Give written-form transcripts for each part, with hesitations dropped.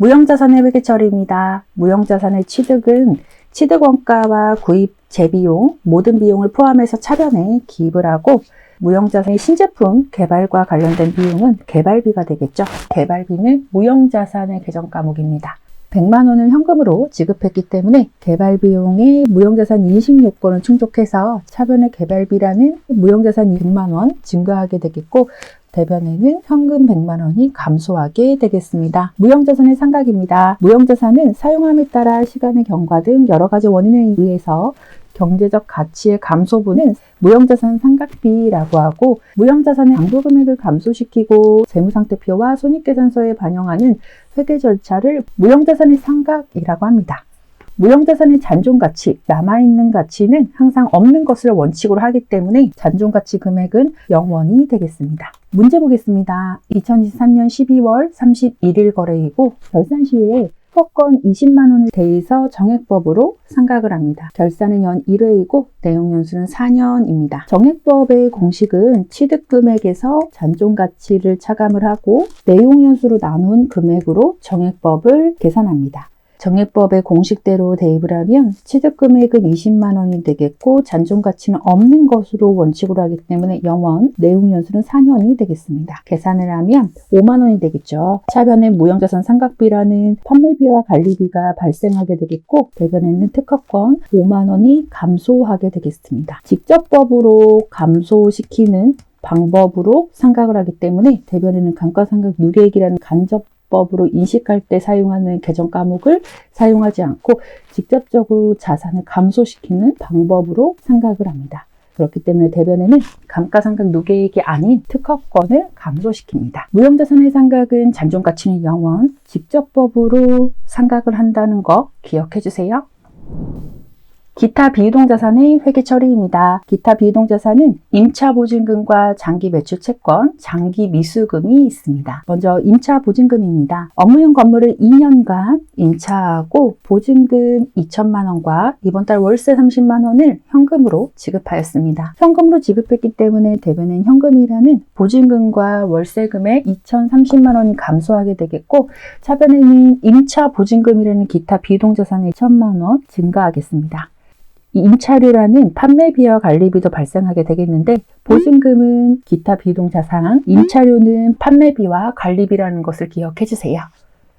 무형자산의 회계처리입니다. 무형자산의 취득은 취득원가와 구입, 재비용, 모든 비용을 포함해서 차변에 기입을 하고 무형자산의 신제품 개발과 관련된 비용은 개발비가 되겠죠. 개발비는 무형자산의 계정 과목입니다. 100만 원을 현금으로 지급했기 때문에 개발비용의 무형자산 인식 요건을 충족해서 차변의 개발비라는 무형자산 6만 원 증가하게 되겠고 대변에는 현금 100만 원이 감소하게 되겠습니다. 무형자산의 상각입니다. 무형자산은 사용함에 따라 시간의 경과 등 여러 가지 원인에 의해서 경제적 가치의 감소분은 무형자산 상각비라고 하고 무형자산의 당도금액을 감소시키고 재무상태표와 손익계산서에 반영하는 회계 절차를 무형자산의 상각이라고 합니다. 무형자산의 잔존가치, 남아있는 가치는 항상 없는 것을 원칙으로 하기 때문에 잔존가치 금액은 0원이 되겠습니다. 문제 보겠습니다. 2023년 12월 31일 거래이고 결산 시에 특허권 20만 원을 대해서 정액법으로 상각을 합니다. 결산은 연 1회이고 내용 연수는 4년입니다. 정액법의 공식은 취득금액에서 잔존가치를 차감을 하고 내용 연수로 나눈 금액으로 정액법을 계산합니다. 정액법의 공식대로 대입을 하면 취득금액은 20만 원이 되겠고 잔존가치는 없는 것으로 원칙으로 하기 때문에 0원, 내용연수는 4년이 되겠습니다. 계산을 하면 5만 원이 되겠죠. 차변에 무형자산 상각비라는 판매비와 관리비가 발생하게 되겠고 대변에는 특허권 5만 원이 감소하게 되겠습니다. 직접법으로 감소시키는 방법으로 상각을 하기 때문에 대변에는 감가상각 누계액이라는 간접법으로 인식할 때 사용하는 계정 과목을 사용하지 않고 직접적으로 자산을 감소시키는 방법으로 상각을 합니다. 그렇기 때문에 대변에는 감가상각 누계액이 아닌 특허권을 감소시킵니다. 무형자산의 상각은 잔존가치는 0원, 직접법으로 상각을 한다는 거 기억해 주세요. 기타 비이동자산의 회계처리입니다. 기타 비이동자산은 임차보증금과 장기매출채권, 장기미수금이 있습니다. 먼저 임차보증금입니다. 업무용 건물을 2년간 임차하고 보증금 2천만 원과 이번 달 월세 30만 원을 현금으로 지급하였습니다. 현금으로 지급했기 때문에 대변엔 현금이라는 보증금과 월세 금액 2,030만 원이 감소하게 되겠고 차변에는 임차보증금이라는 기타 비이동자산의 1천만 원 증가하겠습니다. 이 임차료라는 판매비와 관리비도 발생하게 되겠는데 보증금은 기타 비이동자산, 임차료는 판매비와 관리비라는 것을 기억해 주세요.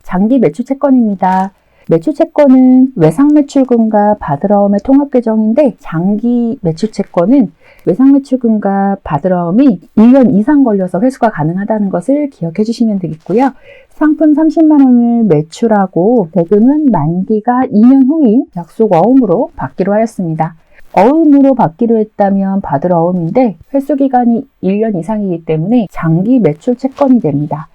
장기 매출채권입니다. 매출채권은 외상매출금과 받으러움의 통합계정인데 장기 매출채권은 외상매출금과 받으러움이 1년 이상 걸려서 회수가 가능하다는 것을 기억해 주시면 되겠고요. 상품 30만 원을 매출하고 대금은 만기가 2년 후인 약속 어음으로 받기로 하였습니다. 어음으로 받기로 했다면 받을 어음인데 회수기간이 1년 이상이기 때문에 장기 매출 채권이 됩니다.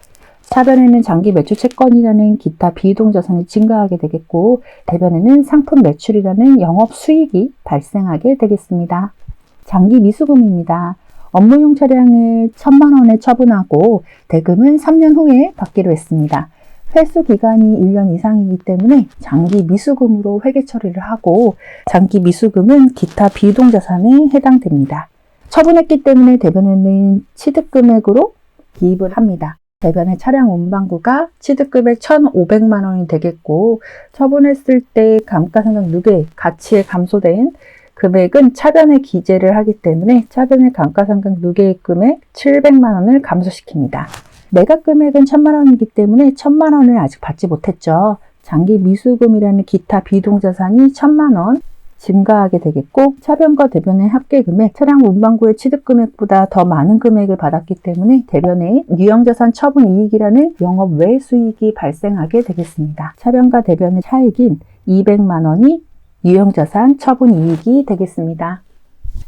차변에는 장기 매출 채권이라는 기타 비이동자산이 증가하게 되겠고 대변에는 상품 매출이라는 영업 수익이 발생하게 되겠습니다. 장기 미수금입니다. 업무용 차량을 1,000만 원에 처분하고 대금은 3년 후에 받기로 했습니다. 회수 기간이 1년 이상이기 때문에 장기 미수금으로 회계 처리를 하고 장기 미수금은 기타 비이동자산에 해당됩니다. 처분했기 때문에 대변에는 취득금액으로 기입을 합니다. 대변의 차량 운반구가 취득금액 1,500만 원이 되겠고 처분했을 때 감가상각 누계 가치에 감소된 금액은 차변에 기재를 하기 때문에 차변의 감가상각 누계액 금액 700만 원을 감소시킵니다. 매각 금액은 1,000만 원이기 때문에 1,000만 원을 아직 받지 못했죠. 장기 미수금이라는 기타 비이동자산이 1,000만 원 증가하게 되겠고 차변과 대변의 합계금액, 차량 운반구의 취득금액보다 더 많은 금액을 받았기 때문에 대변의 유형자산 처분이익이라는 영업 외 수익이 발생하게 되겠습니다. 차변과 대변의 차익인 200만 원이 유형자산 처분이익이 되겠습니다.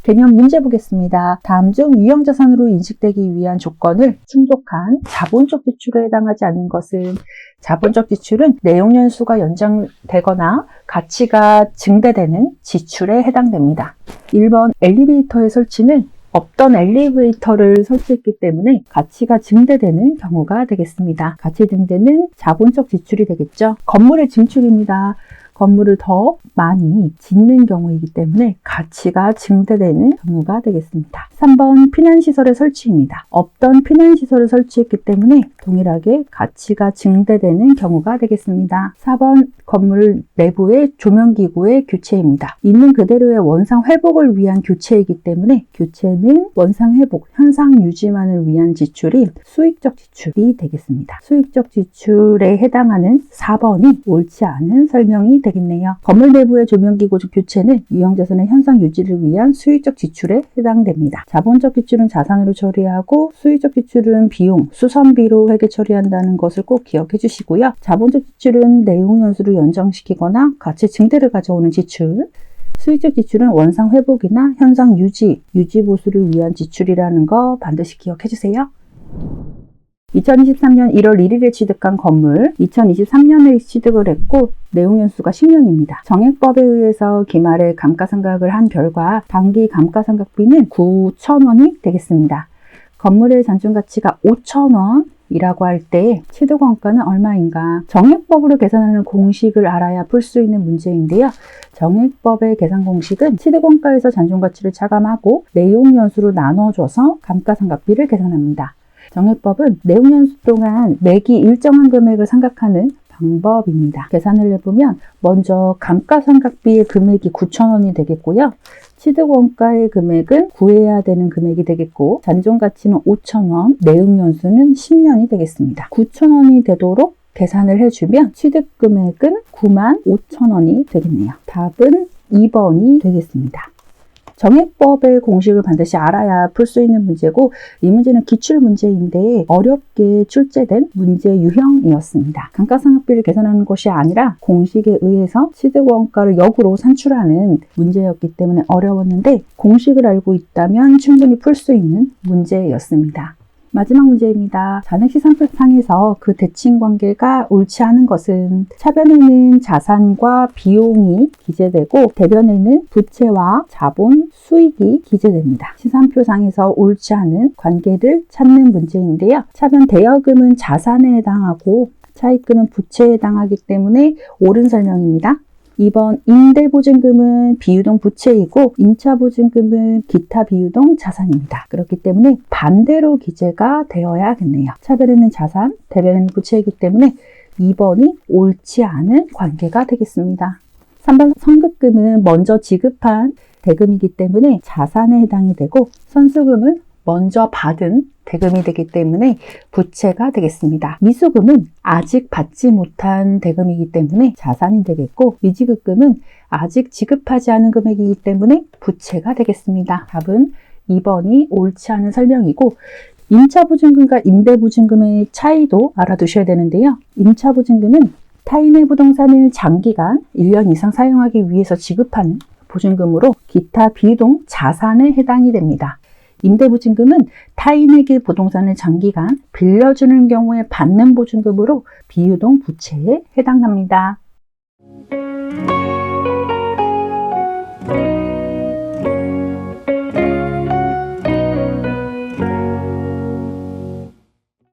개념 문제 보겠습니다. 다음 중 유형자산으로 인식되기 위한 조건을 충족한 자본적 지출에 해당하지 않는 것은 자본적 지출은 내용연수가 연장되거나 가치가 증대되는 지출에 해당됩니다. 1번 엘리베이터의 설치는 없던 엘리베이터를 설치했기 때문에 가치가 증대되는 경우가 되겠습니다. 가치 증대는 자본적 지출이 되겠죠. 건물의 증축입니다. 건물을 더 많이 짓는 경우이기 때문에 가치가 증대되는 경우가 되겠습니다. 3번 피난시설의 설치입니다. 없던 피난시설을 설치했기 때문에 동일하게 가치가 증대되는 경우가 되겠습니다. 4번 건물 내부의 조명기구의 교체입니다. 있는 그대로의 원상 회복을 위한 교체이기 때문에 교체는 원상 회복, 현상 유지만을 위한 지출인 수익적 지출이 되겠습니다. 수익적 지출에 해당하는 4번이 옳지 않은 설명이 되겠네요. 건물 내부의 조명기구 교체는 유형자산의 현상 유지를 위한 수익적 지출에 해당됩니다. 자본적 지출은 자산으로 처리하고 수익적 지출은 비용, 수선비로 회계 처리한다는 것을 꼭 기억해 주시고요. 자본적 지출은 내용 연수를 연장시키거나 가치 증대를 가져오는 지출, 수익적 지출은 원상 회복이나 현상 유지, 보수를 위한 지출이라는 거 반드시 기억해 주세요. 2023년 1월 1일에 취득한 건물, 2023년에 취득을 했고 내용 연수가 10년입니다. 정액법에 의해서 기말에 감가상각을 한 결과 당기 감가상각비는 9,000원이 되겠습니다. 건물의 잔존가치가 5,000원 이라고 할 때 취득원가는 얼마인가? 정액법으로 계산하는 공식을 알아야 풀 수 있는 문제인데요. 정액법의 계산 공식은 취득원가에서 잔존가치를 차감하고 내용연수로 나눠줘서 감가상각비를 계산합니다. 정액법은 내용연수 동안 매기 일정한 금액을 상각하는 방법입니다. 계산을 해보면 먼저 감가상각비의 금액이 9,000원이 되겠고요. 취득원가의 금액은 구해야 되는 금액이 되겠고 잔존가치는 5,000원, 내용연수는 10년이 되겠습니다. 9,000원이 되도록 계산을 해주면 취득금액은 95,000원이 되겠네요. 답은 2번이 되겠습니다. 정액법의 공식을 반드시 알아야 풀 수 있는 문제고 이 문제는 기출 문제인데 어렵게 출제된 문제 유형이었습니다. 감가상각비를 계산하는 것이 아니라 공식에 의해서 취득원가를 역으로 산출하는 문제였기 때문에 어려웠는데 공식을 알고 있다면 충분히 풀 수 있는 문제였습니다. 마지막 문제입니다. 잔액시산표상에서 그 대칭 관계가 옳지 않은 것은 차변에는 자산과 비용이 기재되고 대변에는 부채와 자본, 수익이 기재됩니다. 시산표상에서 옳지 않은 관계를 찾는 문제인데요. 차변 대여금은 자산에 해당하고 차입금은 부채에 해당하기 때문에 옳은 설명입니다. 2번 임대보증금은 비유동 부채이고 임차보증금은 기타 비유동 자산입니다. 그렇기 때문에 반대로 기재가 되어야겠네요. 차변에는 자산, 대변에는 부채이기 때문에 2번이 옳지 않은 관계가 되겠습니다. 3번 선급금은 먼저 지급한 대금이기 때문에 자산에 해당이 되고 선수금은 먼저 받은 대금이 되기 때문에 부채가 되겠습니다. 미수금은 아직 받지 못한 대금이기 때문에 자산이 되겠고 미지급금은 아직 지급하지 않은 금액이기 때문에 부채가 되겠습니다. 답은 2번이 옳지 않은 설명이고 임차보증금과 임대보증금의 차이도 알아두셔야 되는데요. 임차보증금은 타인의 부동산을 장기간 1년 이상 사용하기 위해서 지급하는 보증금으로 기타 비유동 자산에 해당이 됩니다. 임대보증금은 타인에게 부동산을 장기간 빌려주는 경우에 받는 보증금으로 비유동 부채에 해당합니다.